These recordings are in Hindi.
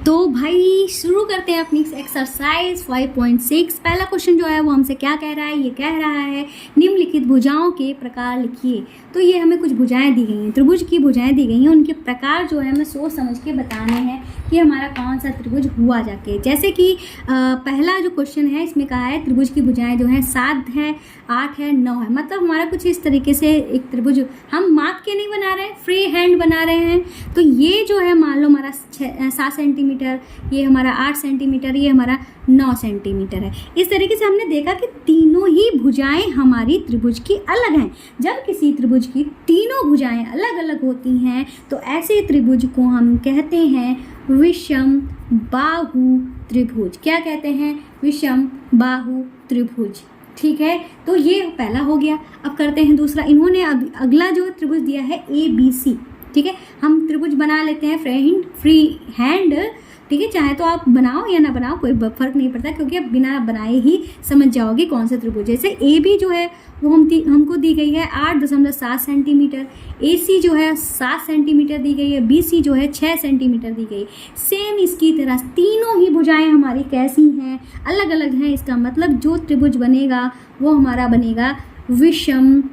तो भाई शुरू करते हैं अपनी एक्सरसाइज 5.6। पहला क्वेश्चन जो है वो हमसे क्या कह रहा है, ये कह रहा है निम्नलिखित भुजाओं के प्रकार लिखिए। तो ये हमें कुछ भुजाएं दी गई हैं, त्रिभुज की भुजाएं दी गई हैं, उनके प्रकार जो है हमें सोच समझ के बताने हैं कि हमारा कौन सा त्रिभुज हुआ जाके। जैसे कि पहला जो क्वेश्चन है इसमें कहा है त्रिभुज की भुजाएं जो हैं 7 है, 8 है, 9 है। मतलब हमारा कुछ इस तरीके से एक त्रिभुज हम माप के नहीं बना रहे हैं, फ्री हैंड बना रहे हैं। तो ये जो है मान लो हमारा 7 सेंटीमीटर, ये हमारा 8 सेंटीमीटर, ये हमारा 9 सेंटीमीटर है। इस तरीके से हमने देखा कि तीनों ही भुजाएं हमारी त्रिभुज की अलग हैं। जब किसी त्रिभुज की तीनों भुजाएं अलग अलग होती हैं तो ऐसे त्रिभुज को हम कहते हैं विषम बाहु त्रिभुज। क्या कहते हैं? विषम बाहु त्रिभुज। ठीक है, तो ये पहला हो गया। अब करते हैं दूसरा। इन्होंने अगला जो त्रिभुज दिया है ABC। ठीक है, हम त्रिभुज बना लेते हैं फ्री हैंड। ठीक है, चाहे तो आप बनाओ या ना बनाओ, कोई फर्क नहीं पड़ता, क्योंकि आप बिना बनाए ही समझ जाओगे कौन सा त्रिभुज। जैसे AB जो है वो हमको दी गई है 8.7 सेंटीमीटर, AC जो है 7 सेंटीमीटर दी गई है, BC जो है 6 सेंटीमीटर दी गई। सेम इसकी तरह तीनों ही भुजाएं हमारी कैसी हैं? अलग अलग हैं। इसका मतलब जो त्रिभुज बनेगा वो हमारा बनेगा विषम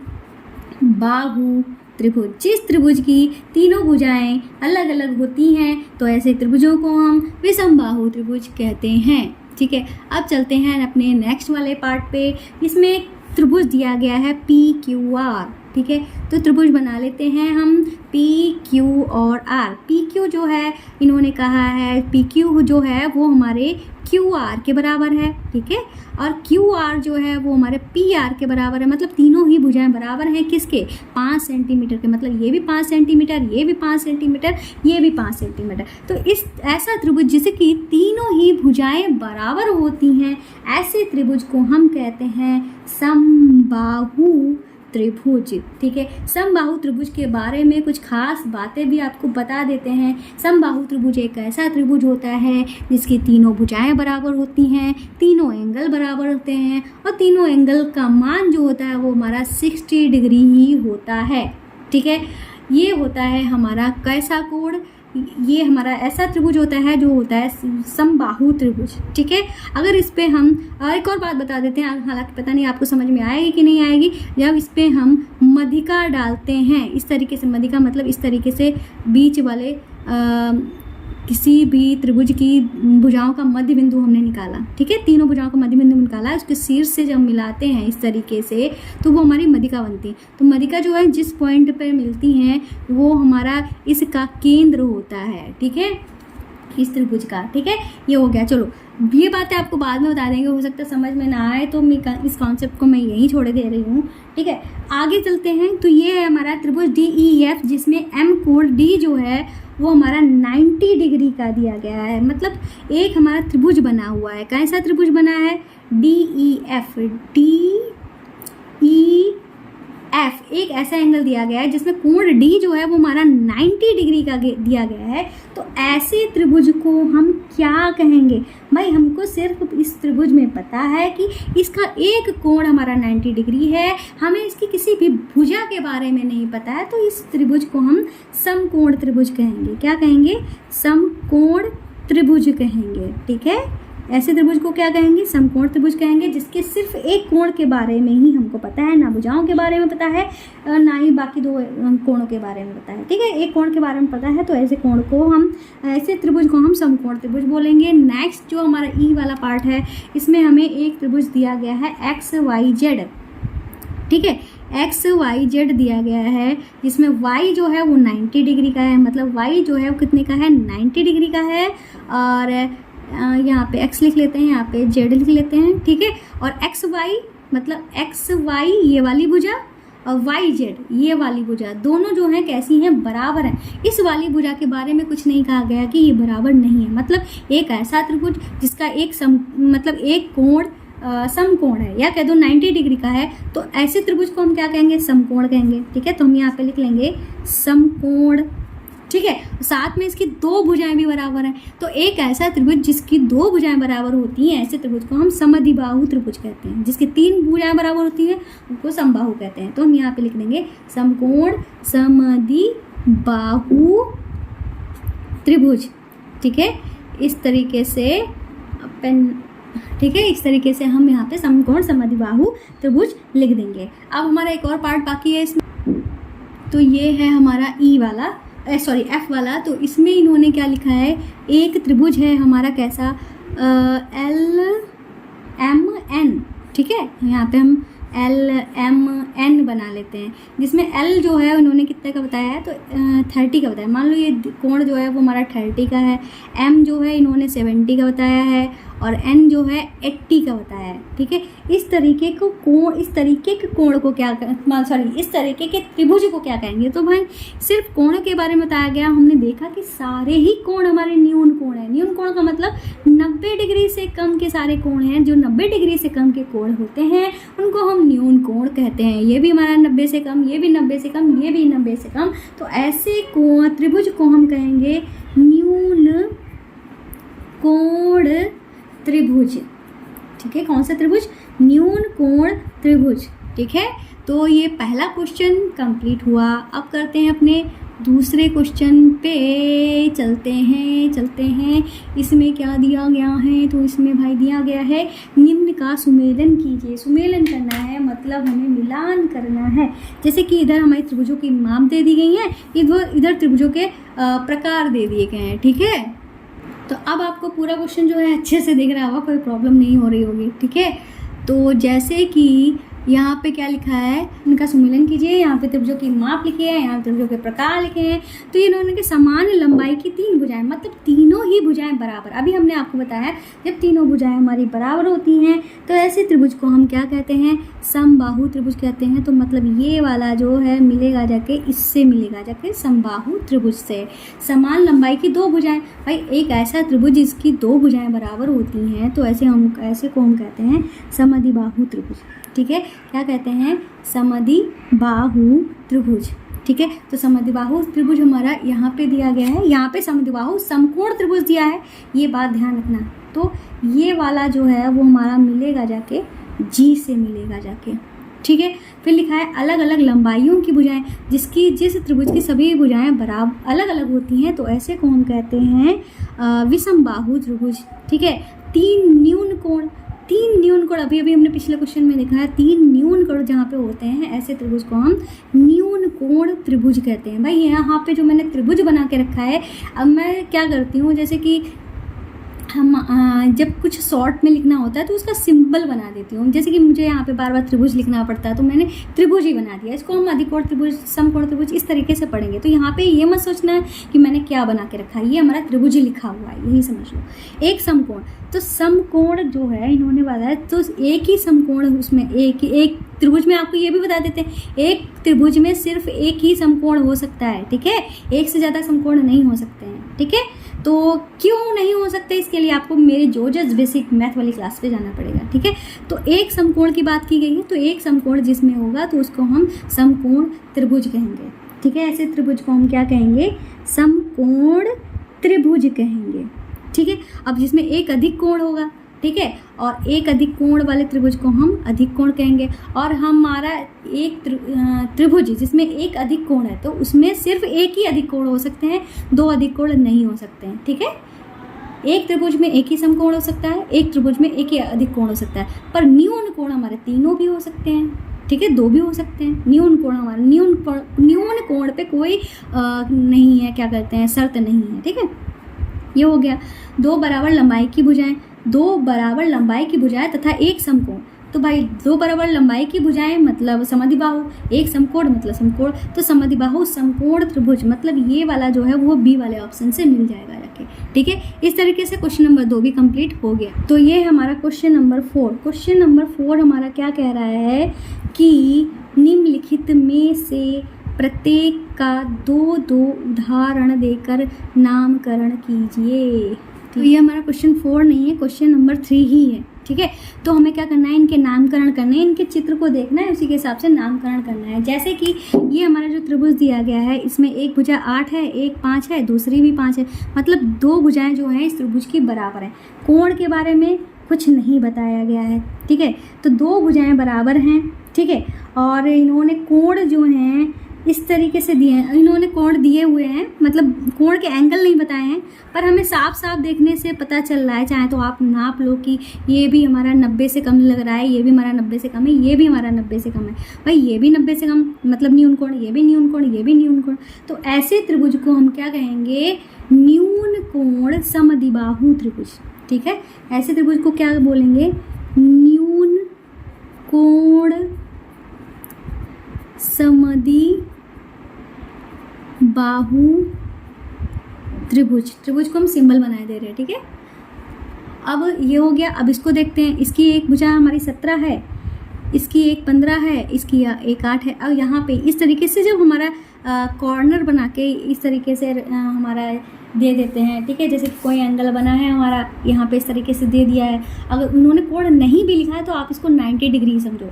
बाहु त्रिभुज। जिस त्रिभुज की तीनों भुजाएं अलग अलग होती हैं तो ऐसे त्रिभुजों को हम विषम बाहु त्रिभुज कहते हैं। ठीक है, अब चलते हैं अपने नेक्स्ट वाले पार्ट पे। इसमें एक त्रिभुज दिया गया है PQR। ठीक है, तो त्रिभुज बना लेते हैं हम PQ और R। PQ जो है इन्होंने कहा है PQ जो है वो हमारे QR के बराबर है। ठीक है, और QR जो है वो हमारे PR के बराबर है। मतलब तीनों ही भुजाएं बराबर हैं किसके? 5 सेंटीमीटर के। मतलब ये भी 5 सेंटीमीटर, ये भी 5 सेंटीमीटर, ये भी 5 सेंटीमीटर। तो इस ऐसा त्रिभुज जिसकी तीनों ही भुजाएं बराबर होती हैं, ऐसे त्रिभुज को हम कहते हैं समबाहु त्रिभुज। ठीक है, समबाहु त्रिभुज के बारे में कुछ खास बातें भी आपको बता देते हैं। समबाहु त्रिभुज एक ऐसा त्रिभुज होता है जिसकी तीनों भुजाएं बराबर होती हैं, तीनों एंगल बराबर होते हैं, और तीनों एंगल का मान जो होता है वो हमारा 60 डिग्री ही होता है। ठीक है, ये होता है हमारा कैसा कोण? ये हमारा ऐसा त्रिभुज होता है जो होता है समबाहु त्रिभुज। ठीक है, अगर इस पे हम एक और बात बता देते हैं, हालांकि पता नहीं आपको समझ में आएगी कि नहीं आएगी। जब इस पे हम मध्यिका डालते हैं इस तरीके से, मध्यिका मतलब इस तरीके से बीच वाले किसी भी त्रिभुज की भुजाओं का मध्य बिंदु हमने निकाला। ठीक है, तीनों भुजाओं का मध्य बिंदु निकाला, उसके शीर्ष से जब मिलाते हैं इस तरीके से तो वो हमारी मध्यिका बनती है। तो मध्यिका जो है जिस पॉइंट पे मिलती हैं वो हमारा इसका केंद्र होता है। ठीक है, इस त्रिभुज का। ठीक है, ये हो गया। चलो ये बातें आपको बाद में बता देंगे, हो सकता है समझ में ना आए तो मैं इस कॉन्सेप्ट को मैं यहीं छोड़ दे रही हूँ। ठीक है, आगे चलते हैं। तो ये है हमारा त्रिभुज DEF, जिसमें M कोण D जो है वो हमारा 90 डिग्री का दिया गया है। मतलब एक हमारा त्रिभुज बना हुआ है। कैसा त्रिभुज बना है? DEF। DEF एक ऐसा एंगल दिया गया है जिसमें कोण D जो है वो हमारा 90 डिग्री का दिया गया है। तो ऐसे त्रिभुज को हम क्या कहेंगे? भाई हमको सिर्फ इस त्रिभुज में पता है कि इसका एक कोण हमारा 90 डिग्री है, हमें इसकी किसी भी भुजा के बारे में नहीं पता है। तो इस त्रिभुज को हम समकोण त्रिभुज कहेंगे। क्या कहेंगे? समकोण त्रिभुज कहेंगे। ठीक है, ऐसे त्रिभुज को क्या कहेंगे? समकोण त्रिभुज कहेंगे, जिसके सिर्फ एक कोण के बारे में ही हमको पता है, ना भुजाओं के बारे में पता है, ना ही बाकी दो कोणों के बारे में पता है। ठीक है, एक कोण के बारे में पता है, तो ऐसे कोण को हम, ऐसे त्रिभुज को हम समकोण त्रिभुज बोलेंगे। नेक्स्ट जो हमारा ई वाला पार्ट है, इसमें हमें एक त्रिभुज दिया गया है XYZ। ठीक है, XYZ दिया गया है, जिसमें Y जो है वो 90 डिग्री का है। मतलब Y जो है वो कितने का है? 90 डिग्री का है। और यहाँ पे X लिख लेते हैं, यहाँ पे Z लिख लेते हैं। ठीक है, और XY मतलब XY ये वाली भुजा और YZ ये वाली भुजा, दोनों जो हैं कैसी हैं? बराबर हैं। इस वाली भुजा के बारे में कुछ नहीं कहा गया कि ये बराबर नहीं है। मतलब एक ऐसा त्रिभुज जिसका एक कोण समकोण है, या कह दो 90 डिग्री का है, तो ऐसे त्रिभुज को हम क्या कहेंगे? समकोण कहेंगे। ठीक है, तो हम यहाँ पे लिख लेंगे समकोण। ठीक है, साथ में इसकी दो भुजाएं भी बराबर हैं। तो एक ऐसा त्रिभुज जिसकी दो भुजाएं बराबर होती हैं, ऐसे त्रिभुज को हम समद्विबाहु त्रिभुज कहते हैं। जिसकी तीन भुजाएं बराबर होती हैं उनको समबाहु कहते हैं। तो हम यहाँ पे लिख देंगे समकोण समद्विबाहु त्रिभुज। ठीक है, इस तरीके से पेन, ठीक है, इस तरीके से हम यहाँ पे समकोण समद्विबाहु त्रिभुज लिख देंगे। अब हमारा एक और पार्ट बाकी है इसमें, तो ये है हमारा F वाला। तो इसमें इन्होंने क्या लिखा है, एक त्रिभुज है हमारा कैसा, LMN, ठीक है, यहाँ पे हम LMN बना लेते हैं, जिसमें L जो है उन्होंने कितने का बताया है, तो 30 का बताया। मान लो ये कोण जो है वो हमारा 30 का है, M जो है इन्होंने 70 का बताया है, और N जो है 80 का बताया है, ठीक है। इस तरीके के कोण को क्या, इस तरीके के त्रिभुज को क्या कहेंगे, तो भाई सिर्फ कोण के बारे में बताया गया। हमने देखा कि सारे ही कोण हमारे न्यून कोण है। न्यून कोण का मतलब 90 डिग्री से कम के सारे कोण हैं, जो 90 डिग्री से कम के कोण होते हैं उनको हम न्यून कोण कहते हैं। ये भी हमारा 90 से कम, ये भी 90 से कम, ये भी 90 से कम, तो ऐसे कोण त्रिभुज को हम कहेंगे न्यून कोण त्रिभुज, ठीक है। कौन सा त्रिभुज, न्यून कोण त्रिभुज, ठीक है। तो ये पहला क्वेश्चन कंप्लीट हुआ। अब करते हैं अपने दूसरे क्वेश्चन पे, चलते हैं। इसमें क्या दिया गया है, तो इसमें भाई दिया गया है निम्न का सुमेलन कीजिए। सुमेलन करना है मतलब हमें मिलान करना है। जैसे कि इधर हमारी त्रिभुजों की माप दे दी गई है, इधर त्रिभुजों के प्रकार दे दिए गए हैं, ठीक है। तो अब आपको पूरा क्वेश्चन जो है अच्छे से दिख रहा होगा, कोई प्रॉब्लम नहीं हो रही होगी, ठीक है। तो जैसे कि यहाँ पे क्या लिखा है, इनका सुमेलन कीजिए, यहाँ पे त्रिभुजों की माप लिखी है, यहाँ त्रिभुजों के प्रकार लिखे हैं। तो इन्होंने के समान लंबाई की 3 भुजाएं, मतलब तीनों ही भुजाएं बराबर। अभी हमने आपको बताया जब तीनों भुजाएं हमारी बराबर होती हैं तो ऐसे त्रिभुज को हम क्या कहते हैं, समबाहु त्रिभुज कहते हैं। तो मतलब ये वाला जो है मिलेगा जाके, इससे मिलेगा जाके समबाहु त्रिभुज से। समान लंबाई की 2 भुजाएं, भाई एक ऐसा त्रिभुज जिसकी 2 भुजाएं बराबर होती हैं तो ऐसे को हम कहते हैं समद्विबाहु त्रिभुज, ठीक है। क्या कहते हैं, समद्विबाहु त्रिभुज, ठीक है। तो समद्विबाहु त्रिभुज हमारा यहाँ पे दिया गया है, यहाँ पे समद्विबाहु समकोण त्रिभुज दिया है, ये बात ध्यान रखना। तो ये वाला जो है वो हमारा मिलेगा जाके G से मिलेगा जाके, ठीक है। फिर लिखा है अलग अलग लंबाइयों की भुजाएं, जिस त्रिभुज की सभी भुजाएं बराबर अलग अलग होती हैं तो ऐसे को हम कहते हैं विषमबाहु त्रिभुज, ठीक है। 3 न्यून कोण अभी हमने पिछले क्वेश्चन में देखा है, 3 न्यून कोण जहाँ पे होते हैं ऐसे त्रिभुज को हम न्यून कोण त्रिभुज कहते हैं। भाई यहाँ पे जो मैंने त्रिभुज बना के रखा है, अब मैं क्या करती हूँ, जैसे कि हम जब कुछ शॉर्ट में लिखना होता है तो उसका सिंबल बना देती हूँ। जैसे कि मुझे यहाँ पे बार बार त्रिभुज लिखना पड़ता है तो मैंने त्रिभुज ही बना दिया। इसको हम अधिकोण त्रिभुज, समकोण त्रिभुज इस तरीके से पढ़ेंगे। तो यहाँ पे ये मत सोचना है कि मैंने क्या बना के रखा है, ये हमारा त्रिभुज ही लिखा हुआ है, यही समझ लो। एक समकोण, तो समकोण जो है इन्होंने बताया, तो एक ही समकोण, उसमें एक त्रिभुज में आपको ये भी बता देते हैं, एक त्रिभुज में सिर्फ एक ही समकोण हो सकता है, ठीक है। एक से ज़्यादा समकोण नहीं हो सकते हैं, ठीक है। तो क्यों नहीं हो सकते, इसके लिए आपको मेरे जोजस बेसिक मैथ वाली क्लास पे जाना पड़ेगा, ठीक है। तो एक समकोण की बात की गई है, तो एक समकोण जिसमें होगा तो उसको हम समकोण त्रिभुज कहेंगे, ठीक है। ऐसे त्रिभुज को हम क्या कहेंगे, समकोण त्रिभुज कहेंगे, ठीक है। अब जिसमें एक अधिक कोण होगा, ठीक है, और एक अधिक कोण वाले त्रिभुज को हम अधिक कोण कहेंगे। और हमारा एक त्रिभुज जिसमें एक अधिक कोण है तो उसमें सिर्फ एक ही अधिक कोण हो सकते हैं, 2 अधिक कोण नहीं हो सकते हैं, ठीक है। एक त्रिभुज में एक ही समकोण हो सकता है, एक त्रिभुज में एक ही अधिक कोण हो सकता है, पर न्यून कोण हमारे तीनों भी हो सकते हैं, ठीक है, 2 भी हो सकते हैं। न्यून कोण हमारे न्यून कोण पे कोई नहीं है, क्या कहते हैं, शर्त नहीं है, ठीक है। ये हो गया 2 बराबर लंबाई की भुजाएं, 2 बराबर लंबाई की भुजाएं तथा एक समकोण। तो भाई 2 बराबर लंबाई की भुजाएं मतलब समद्विबाहु, एक समकोण मतलब समकोण। तो समद्विबाहु समकोण त्रिभुज मतलब ये वाला जो है वो बी वाले ऑप्शन से मिल जाएगा जाके, ठीक है। इस तरीके से क्वेश्चन नंबर 2 भी कंप्लीट हो गया। तो ये हमारा क्वेश्चन नंबर 4। क्वेश्चन नंबर 4 हमारा क्या कह रहा है कि निम्नलिखित में से प्रत्येक का 2-2 उदाहरण देकर नामकरण कीजिए। तो ये हमारा क्वेश्चन 4 नहीं है, क्वेश्चन नंबर 3 ही है, ठीक है। तो हमें क्या करना है, इनके नामकरण करने हैं, इनके चित्र को देखना है, उसी के हिसाब से नामकरण करना है। जैसे कि ये हमारा जो त्रिभुज दिया गया है, इसमें एक भुजा 8 है, एक 5 है, दूसरी भी 5 है, मतलब 2 भुजाएं जो हैं इस त्रिभुज की बराबर हैं। कोण के बारे में कुछ नहीं बताया गया है, ठीक है। तो 2 भुजाएं बराबर हैं, ठीक है। और इन्होंने कोण जो हैं इस तरीके से दिए हैं, इन्होंने कोण दिए हुए हैं, मतलब कोण के एंगल नहीं बताए हैं, पर हमें साफ साफ देखने से पता चल रहा है। चाहे तो आप नाप लो कि ये भी हमारा 90 से कम लग रहा है, ये भी हमारा 90 से कम है, ये भी हमारा 90 से कम है, भाई ये भी 90 से कम मतलब न्यून कोण, ये भी न्यून कोण, ये भी न्यून कोण। तो ऐसे त्रिभुज को हम क्या कहेंगे? न्यून कोण समद्विबाहु त्रिभुज। ठीक है, ऐसे त्रिभुज को क्या बोलेंगे? न्यून कोण समद्विबाहु त्रिभुज। त्रिभुज को हम सिंबल बनाए दे रहे हैं। ठीक है, अब ये हो गया। अब इसको देखते हैं, इसकी एक भुजा हमारी 17 है, इसकी एक 15 है, इसकी एक 8 है। अब यहाँ पे इस तरीके से जब हमारा कॉर्नर बना के इस तरीके से हमारा दे देते हैं। ठीक है, जैसे कोई एंगल बना है हमारा यहाँ पे इस तरीके से दे दिया है। अगर उन्होंने कोण नहीं भी लिखा है तो आप इसको 90 डिग्री समझो।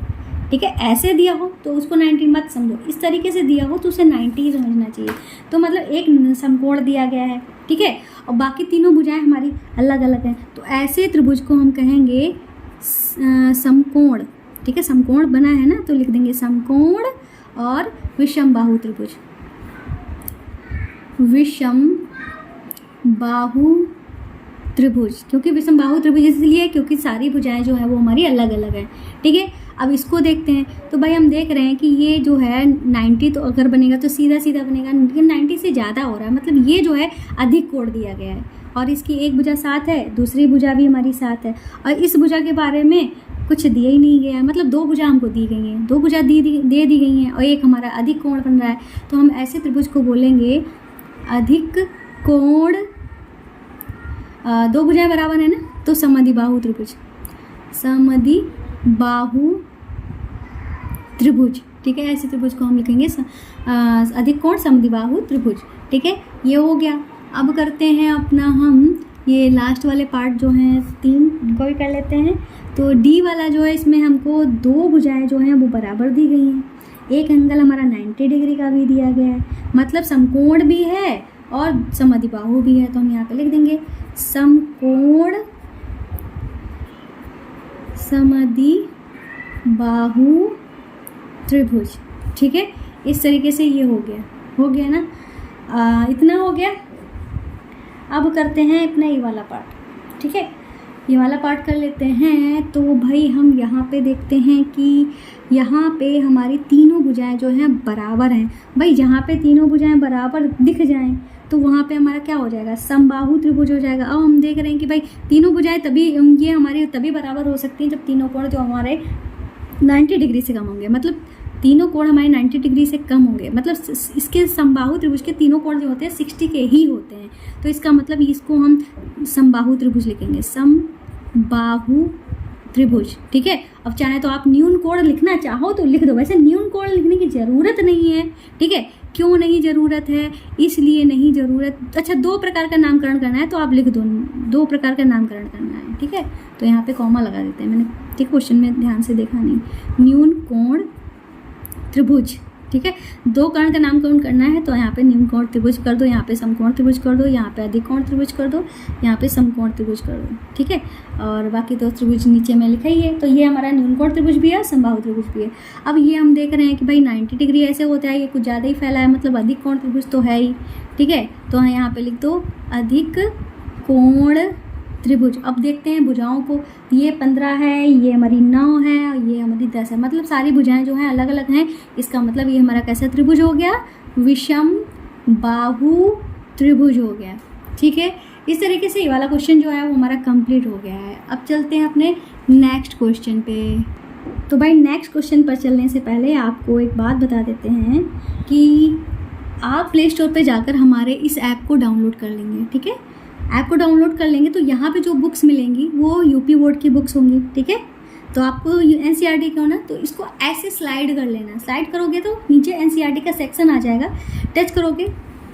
ठीक है, ऐसे दिया हो तो उसको 90 मत समझो, इस तरीके से दिया हो तो उसे 90 ही समझना चाहिए। तो मतलब एक समकोण दिया गया है। ठीक है, और बाकी तीनों भुजाएं हमारी अलग अलग हैं। तो ऐसे त्रिभुज को हम कहेंगे समकोण। ठीक है, समकोण बना है ना, तो लिख देंगे समकोण और विषमबाहु त्रिभुज। विषमबाहु त्रिभुज, क्योंकि विषमबाहु त्रिभुज इसलिए क्योंकि सारी भुजाएं जो है वो हमारी अलग अलग हैं। ठीक है, अब इसको देखते हैं। तो भाई हम देख रहे हैं कि ये जो है 90 तो अगर बनेगा तो सीधा सीधा बनेगा, लेकिन 90 से ज़्यादा हो रहा है, मतलब ये जो है अधिक कोण दिया गया है। और इसकी एक भुजा 7 है, दूसरी भुजा भी हमारी 7 है, और इस भुजा के बारे में कुछ दिया ही नहीं गया है। मतलब 2 भुजा हमको दी गई हैं, 2 भुजा दे दी गई हैं, और एक हमारा अधिक कोण बन रहा है। तो हम ऐसे त्रिभुज को बोलेंगे अधिक कोण। 2 भुजाएं बराबर है ना, तो समद्विबाहु त्रिभुज। समद्विबाहु त्रिभुज। ठीक है, ऐसे त्रिभुज को हम लिखेंगे अधिक कोण समद्विबाहु त्रिभुज। ठीक है, ये हो गया। अब करते हैं अपना हम ये लास्ट वाले पार्ट जो हैं 3 को भी कर लेते हैं। तो डी वाला जो है, इसमें हमको 2 भुजाएं जो हैं वो बराबर दी गई हैं। एक एंगल हमारा 90 डिग्री का भी दिया गया है, मतलब समकोण भी है और समद्विबाहु भी है। तो हम यहाँ पे लिख देंगे समकोण समद्विबाहु त्रिभुज। ठीक है, इस तरीके से ये हो गया ना। इतना हो गया। अब करते हैं अपना ये वाला पार्ट। ठीक है, ये वाला पार्ट कर लेते हैं। तो भाई हम यहाँ पे देखते हैं कि यहाँ पे हमारी तीनों भुजाएं जो हैं बराबर हैं। भाई जहाँ पे तीनों भुजाएं बराबर दिख जाएं तो वहाँ पे हमारा क्या हो जाएगा? समबाहु त्रिभुज हो जाएगा। अब हम देख रहे हैं कि भाई तीनों भुजाएं ये हमारी तभी बराबर हो सकती हैं जब तीनों कोण जो हमारे 90 डिग्री से कम होंगे। मतलब तीनों कोण हमारे 90 डिग्री से कम होंगे, मतलब इसके समबाहु त्रिभुज के तीनों कोण जो होते हैं 60 के ही होते हैं। तो इसका मतलब इसको हम समबाहु त्रिभुज लिखेंगे, समबाहु त्रिभुज। ठीक है, अब चाहे तो आप न्यून कोण लिखना चाहो तो लिख दो, वैसे न्यून कोण लिखने की ज़रूरत नहीं है। ठीक है, क्यों नहीं ज़रूरत है? इसलिए नहीं ज़रूरत। अच्छा, 2 प्रकार का नामकरण करना है तो आप लिख दो, 2 प्रकार का नामकरण करना है। ठीक है, तो यहाँ पे कॉमा लगा देते हैं। मैंने ठीक क्वेश्चन में ध्यान से देखा नहीं। न्यून कोण त्रिभुज। ठीक है, 2 कर्ण का नामकरण करना है तो यहाँ पे न्यून कोण त्रिभुज कर दो, यहाँ पे समकोण त्रिभुज कर दो, यहाँ पे अधिक कोण त्रिभुज कर दो, यहाँ पे समकोण त्रिभुज कर दो। ठीक है, और बाकी 2 त्रिभुज नीचे में लिखा ही है। तो ये हमारा न्यून कोण त्रिभुज भी है, समबाहु त्रिभुज भी है। अब ये हम देख रहे हैं कि भाई 90 डिग्री ऐसे होता है, ये कुछ ज़्यादा ही फैला है, मतलब अधिक कोण त्रिभुज तो है ही। ठीक है, तो यहाँ पे लिख दो अधिक कोण त्रिभुज। अब देखते हैं भुजाओं को। ये 15 है, ये हमारी 9 है और ये हमारी 10 है, मतलब सारी भुजाएं जो हैं अलग अलग हैं। इसका मतलब ये हमारा कैसा त्रिभुज हो गया? विषम बाहु त्रिभुज हो गया। ठीक है, इस तरीके से ये वाला क्वेश्चन जो है वो हमारा कंप्लीट हो गया है। अब चलते हैं अपने नेक्स्ट क्वेश्चन पे। तो भाई नेक्स्ट क्वेश्चन पर चलने से पहले आपको एक बात बता देते हैं कि आप प्ले स्टोर पर जाकर हमारे इस ऐप को डाउनलोड कर लेंगे। ठीक है, ऐप को डाउनलोड कर लेंगे तो यहाँ पे जो बुक्स मिलेंगी वो यूपी बोर्ड की बुक्स होंगी। ठीक है, तो आपको एनसीईआरटी का ना, तो इसको ऐसे स्लाइड कर लेना। स्लाइड करोगे तो नीचे एनसीईआरटी का सेक्शन आ जाएगा, टच करोगे,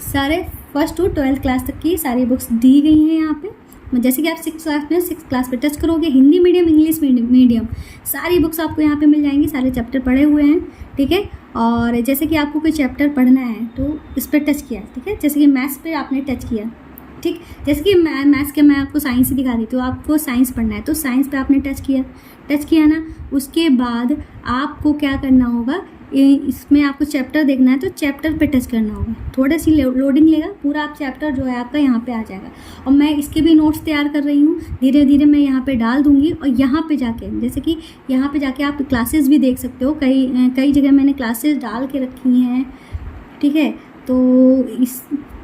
सारे 1st to 12th क्लास तक की सारी बुक्स दी गई हैं यहाँ पे। जैसे कि आप 6th क्लास में 6th क्लास पे टच करोगे, हिंदी मीडियम, इंग्लिश मीडियम सारी बुक्स आपको यहाँ पे मिल जाएंगी, सारे चैप्टर पढ़े हुए हैं। ठीक है, और जैसे कि आपको कोई चैप्टर पढ़ना है तो इस पर टच किया। ठीक है, जैसे कि मैथ्स पे आपने टच किया। ठीक, जैसे कि मैथ्स के मैं आपको साइंस ही दिखा दी, तो आपको साइंस पढ़ना है तो साइंस पे आपने टच किया ना, उसके बाद आपको क्या करना होगा, इसमें आपको चैप्टर देखना है तो चैप्टर पे टच करना होगा, थोड़ी सी लोडिंग लेगा, पूरा आप चैप्टर जो है आपका यहाँ पे आ जाएगा। और मैं इसके भी नोट्स तैयार कर रही हूँ, धीरे धीरे मैं यहाँ पे डाल दूँगी। और यहाँ पे जाके जैसे कि यहाँ पे जाके आप क्लासेस भी देख सकते हो, कई जगह मैंने क्लासेस डाल के रखी हैं, ठीक है। तो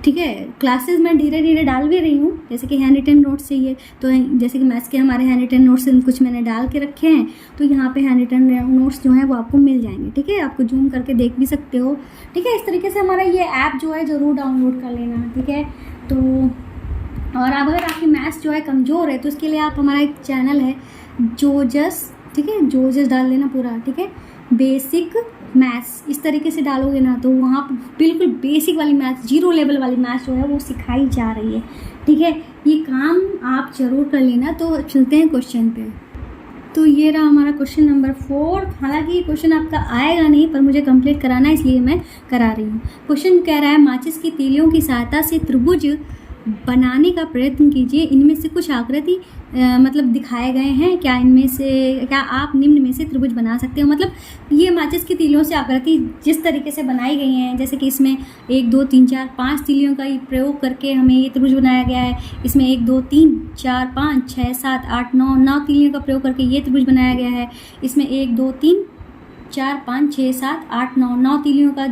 ठीक है, क्लासेस मैं धीरे धीरे डाल भी रही हूँ। जैसे कि हैंड रिटन नोट्स चाहिए तो जैसे कि मैथ्स के हमारे हैंड रिटन नोट्स कुछ मैंने डाल के रखे हैं, तो यहाँ पे हैंड रिटन नोट्स जो है वो आपको मिल जाएंगे, ठीक है। आपको जूम करके देख भी सकते हो, ठीक है। इस तरीके से हमारा ये ऐप जो है ज़रूर डाउनलोड कर लेना, ठीक है। तो और अगर आपकी मैथ्स जो है कमज़ोर है तो उसके लिए आप हमारा एक चैनल है जोजस, ठीक है, जोजस डाल देना पूरा, ठीक है। बेसिक मैथ्स इस तरीके से डालोगे ना तो वहाँ बिल्कुल बेसिक वाली मैथ्स, 0 लेवल वाली मैथ्स जो है वो सिखाई जा रही है, ठीक है। ये काम आप ज़रूर कर लेना। तो चलते हैं क्वेश्चन पे। तो ये रहा हमारा क्वेश्चन नंबर 4। हालांकि ये क्वेश्चन आपका आएगा नहीं, पर मुझे कंप्लीट कराना है इसलिए मैं करा रही हूँ। क्वेश्चन कह रहा है माचिस की तीलियों की सहायता से त्रिभुज बनाने का प्रयत्न कीजिए। इनमें से कुछ आकृति मतलब दिखाए गए हैं, क्या इनमें से क्या आप निम्न में से त्रिभुज बना सकते हो। मतलब ये माचिस की तीलियों से आकृति जिस तरीके से बनाई गई हैं, जैसे कि इसमें 1 2 3 4 5 तीलियों का प्रयोग करके हमें ये त्रिभुज बनाया गया है। इसमें 1 2 3 4 5 6 7 8 9 तीलियों का प्रयोग करके ये त्रिभुज बनाया गया है। इसमें 1 2 3 4 5 6 7 8 9 तीलियों का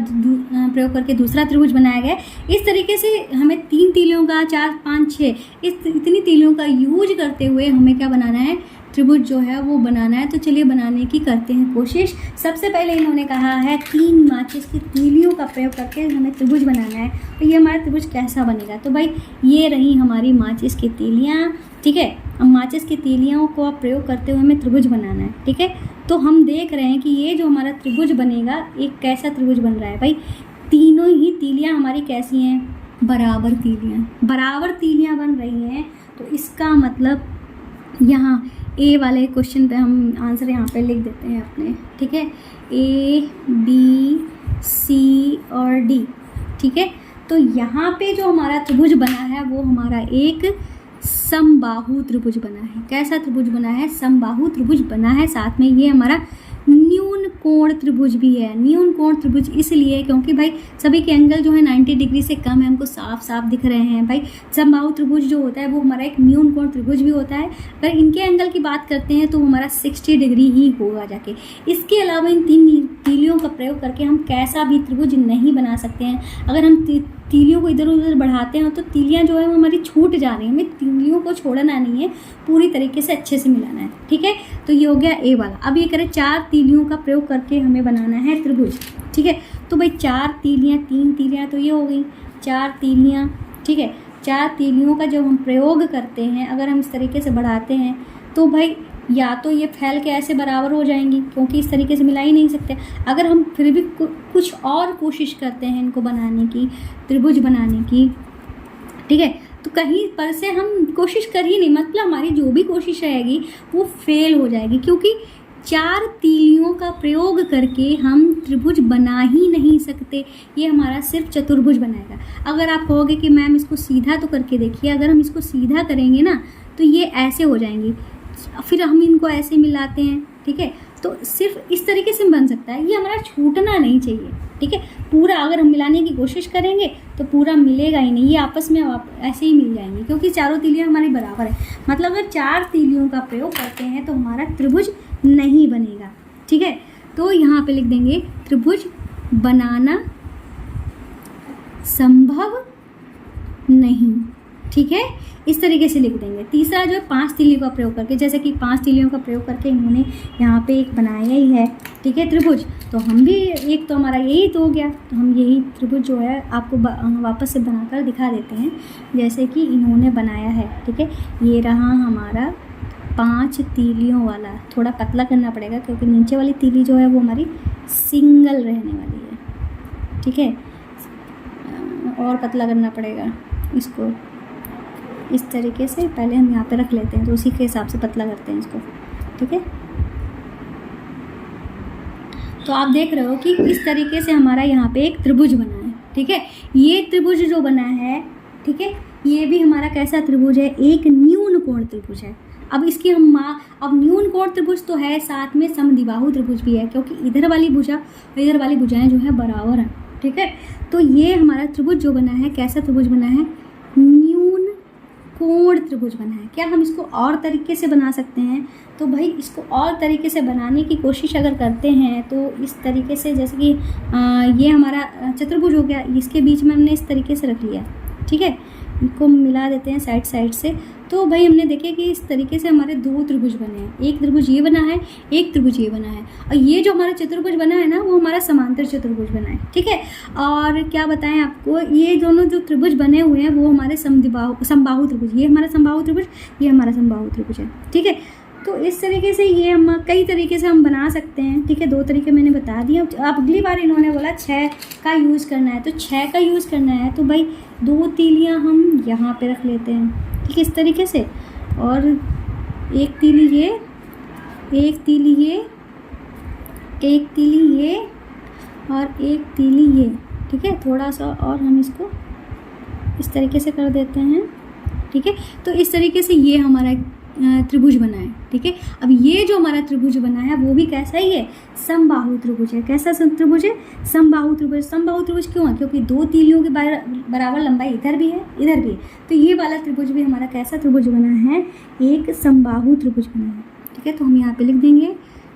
प्रयोग करके दूसरा त्रिभुज बनाया गया है। इस तरीके से हमें 3 तीलियों का 4 5 6 इतनी तीलियों का यूज करते हुए हमें क्या बनाना है, त्रिभुज जो है वो बनाना है। तो चलिए बनाने की करते हैं कोशिश। सबसे पहले इन्होंने कहा है 3 माचिस की तीलियों का प्रयोग करके हमें त्रिभुज बनाना है। तो ये हमारा त्रिभुज कैसा बनेगा, तो भाई ये रही हमारी माचिस की तीलियाँ, ठीक है। अब माचिस की तीलियों को आप प्रयोग करते हुए हमें त्रिभुज बनाना है, ठीक है। तो हम देख रहे हैं कि ये जो हमारा त्रिभुज बनेगा एक कैसा त्रिभुज बन रहा है भाई, तीनों ही तीलियाँ हमारी कैसी हैं, बराबर तीलियाँ बन रही हैं। तो इसका मतलब यहाँ ए वाले क्वेश्चन पे हम आंसर यहाँ पे लिख देते हैं अपने, ठीक है, A B C और D, ठीक है। तो यहाँ पे जो हमारा त्रिभुज बना है वो हमारा एक समबाहु त्रिभुज बना है। कैसा त्रिभुज बना है, समबाहु त्रिभुज बना है। साथ में ये हमारा न्यून कोण त्रिभुज भी है। न्यून कोण त्रिभुज इसलिए क्योंकि भाई सभी के एंगल जो है 90 डिग्री से कम है, हमको साफ साफ दिख रहे हैं। भाई समबाहु त्रिभुज जो होता है वो हमारा एक न्यून कोण त्रिभुज भी होता है। अगर इनके एंगल की बात करते हैं तो हमारा 60 डिग्री ही होगा जाके। इसके अलावा इन 3 तीलियों का प्रयोग करके हम कैसा भी त्रिभुज नहीं बना सकते हैं। अगर हम तीलियों को इधर उधर बढ़ाते हैं तो तीलियाँ जो है वो हमारी छूट जा रही हैं। हमें तीलियों को छोड़ना नहीं है, पूरी तरीके से अच्छे से मिलाना है, ठीक है। तो ये हो गया ए वाला। अब ये करें 4 तीलियों का प्रयोग करके हमें बनाना है त्रिभुज, ठीक है। तो भाई 4 तीलियाँ 3 तीलियाँ तो ये हो गई 4 तीलियाँ, ठीक है। 4 तीलियों का जब हम प्रयोग करते हैं, अगर हम इस तरीके से बढ़ाते हैं तो भाई या तो ये फैल के ऐसे बराबर हो जाएंगी क्योंकि इस तरीके से मिला ही नहीं सकते। अगर हम फिर भी कुछ और कोशिश करते हैं इनको बनाने की, त्रिभुज बनाने की, ठीक है, तो कहीं पर से हम कोशिश कर ही नहीं, मतलब हमारी जो भी कोशिश रहेगी वो फेल हो जाएगी, क्योंकि 4 तीलियों का प्रयोग करके हम त्रिभुज बना ही नहीं सकते। ये हमारा सिर्फ चतुर्भुज बनाएगा। अगर आप कहोगे कि मैम इसको सीधा तो करके देखिए, अगर हम इसको सीधा करेंगे ना तो ये ऐसे हो जाएंगी, फिर हम इनको ऐसे मिलाते हैं, ठीक है। तो सिर्फ इस तरीके से बन सकता है, ये हमारा छूटना नहीं चाहिए, ठीक है। पूरा अगर हम मिलाने की कोशिश करेंगे तो पूरा मिलेगा ही नहीं, ये आपस में ऐसे ही मिल जाएंगे क्योंकि चारों तीलियाँ हमारी बराबर है। मतलब अगर 4 तीलियों का प्रयोग करते हैं तो हमारा त्रिभुज नहीं बनेगा, ठीक है। तो यहाँ पे लिख देंगे त्रिभुज बनाना संभव नहीं, ठीक है, इस तरीके से लिख देंगे। तीसरा जो है 5 तीलियों का प्रयोग करके, जैसे कि 5 तीलियों का प्रयोग करके इन्होंने यहाँ पे एक बनाया ही है, ठीक है, त्रिभुज। तो हम भी एक, तो हमारा यही तो हो गया, तो हम यही त्रिभुज जो है आपको वापस से बनाकर दिखा देते हैं जैसे कि इन्होंने बनाया है, ठीक है। ये रहा हमारा 5 तीलियों वाला। थोड़ा पतला करना पड़ेगा क्योंकि नीचे वाली तीली जो है वो हमारी सिंगल रहने वाली है, ठीक है, और पतला करना पड़ेगा इसको इस तरीके से। पहले हम यहाँ पे रख लेते हैं तो उसी के हिसाब से पतला करते हैं इसको, ठीक है। तो आप देख रहे हो कि इस तरीके से हमारा यहाँ पे एक त्रिभुज बना है, ठीक है। ये त्रिभुज जो बना है, ठीक है, ये भी हमारा कैसा त्रिभुज है, एक न्यून कोण त्रिभुज है। अब इसकी अब न्यून कोण त्रिभुज तो है, साथ में समद्विबाहु त्रिभुज भी है, क्योंकि इधर वाली भुजा और इधर वाली भुजाएं जो है बराबर हैं, ठीक है। तो ये हमारा त्रिभुज जो बना है, कैसा त्रिभुज बना है, न्यून कोण त्रिभुज बना है। क्या हम इसको और तरीके से बना सकते हैं? तो भाई इसको और तरीके से बनाने की कोशिश अगर करते हैं तो इस तरीके से, जैसे कि ये हमारा चतुर्भुज हो गया, इसके बीच में हमने इस तरीके से रख लिया, ठीक है, इनको मिला देते हैं साइड साइड से। तो भाई हमने देखे कि इस तरीके से हमारे दो त्रिभुज बने हैं, एक त्रिभुज ये बना है, एक त्रिभुज ये बना है, और ये जो हमारा चतुर्भुज बना है ना, वो हमारा समांतर चतुर्भुज बना है, ठीक है। और क्या बताएं आपको, ये दोनों जो त्रिभुज बने हुए हैं वो हमारे समबाहु त्रिभुज, ये हमारा समबाहु त्रिभुज, ये हमारा समबाहु त्रिभुज है, ठीक है। तो इस तरीके से ये हम कई तरीके से हम बना सकते हैं, ठीक है। दो तरीके मैंने बता दिए। अब अगली बार इन्होंने बोला 6 का यूज़ करना है, तो 6 का यूज़ करना है तो भाई 2 तीलियाँ हम यहाँ पे रख लेते हैं, ठीक है, इस तरीके से, और एक तीली ये, एक तीली ये, एक तीली ये और एक तीली ये, ठीक है। थोड़ा सा और हम इसको इस तरीके से कर देते हैं, ठीक है। तो इस तरीके से ये हमारा त्रिभुज बना है, ठीक है। अब ये जो हमारा त्रिभुज बना है वो भी कैसा ही है, समबाहु त्रिभुज है। कैसा त्रिभुज है, समबाहु त्रिभुज। समबाहु त्रिभुज क्यों है, क्योंकि 2 तीलियों के बराबर लंबाई इधर भी है, इधर भी है। तो ये वाला त्रिभुज भी हमारा कैसा त्रिभुज बना है, एक समबाहु त्रिभुज बना है, ठीक है। तो हम यहाँ पे लिख देंगे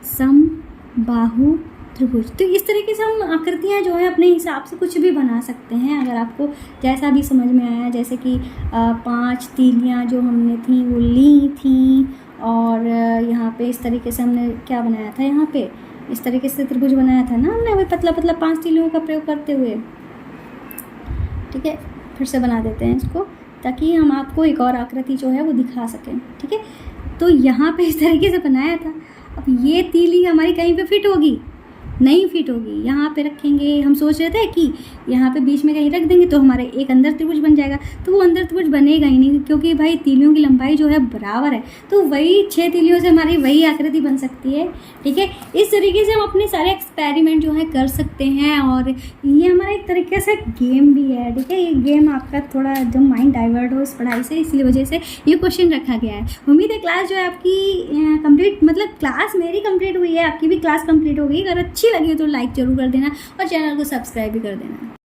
समबाहु त्रिभुज। तो इस तरीके से हम आकृतियाँ जो है अपने हिसाब से कुछ भी बना सकते हैं, अगर आपको जैसा भी समझ में आया। जैसे कि 5 तीलियाँ जो हमने थी वो ली थी, और यहाँ पे इस तरीके से हमने क्या बनाया था, यहाँ पे इस तरीके से त्रिभुज बनाया था ना हमने, वही पतला पतला 5 तीलियों का प्रयोग करते हुए, ठीक है। फिर से बना देते हैं इसको, ताकि हम आपको एक और आकृति जो है वो दिखा सकें, ठीक है। तो यहाँ पे इस तरीके से बनाया था। अब ये तीली हमारी कहीं पे फिट होगी, नहीं फिट होगी, यहाँ पे रखेंगे। हम सोच रहे थे कि यहाँ पे बीच में कहीं रख देंगे तो हमारे एक अंदर त्रिभुज बन जाएगा, तो वो अंदर त्रिभुज बनेगा ही नहीं, क्योंकि भाई तीलियों की लंबाई जो है बराबर है। तो वही 6 तीलियों से हमारी वही आकृति बन सकती है, ठीक है। इस तरीके से हम अपने सारे एक्सपेरिमेंट जो है कर सकते हैं, और ये हमारा एक तरीके से गेम भी है, ठीक है। ये गेम आपका थोड़ा जो माइंड डाइवर्ट हो इस पढ़ाई से, इसलिए वजह से ये क्वेश्चन रखा गया है। उम्मीद है क्लास जो है आपकी कंप्लीट, मतलब क्लास मेरी कंप्लीट हुई है, आपकी भी क्लास कंप्लीट हो गई। अगर अच्छी लगी तो लाइक जरूर कर देना और चैनल को सब्सक्राइब भी कर देना।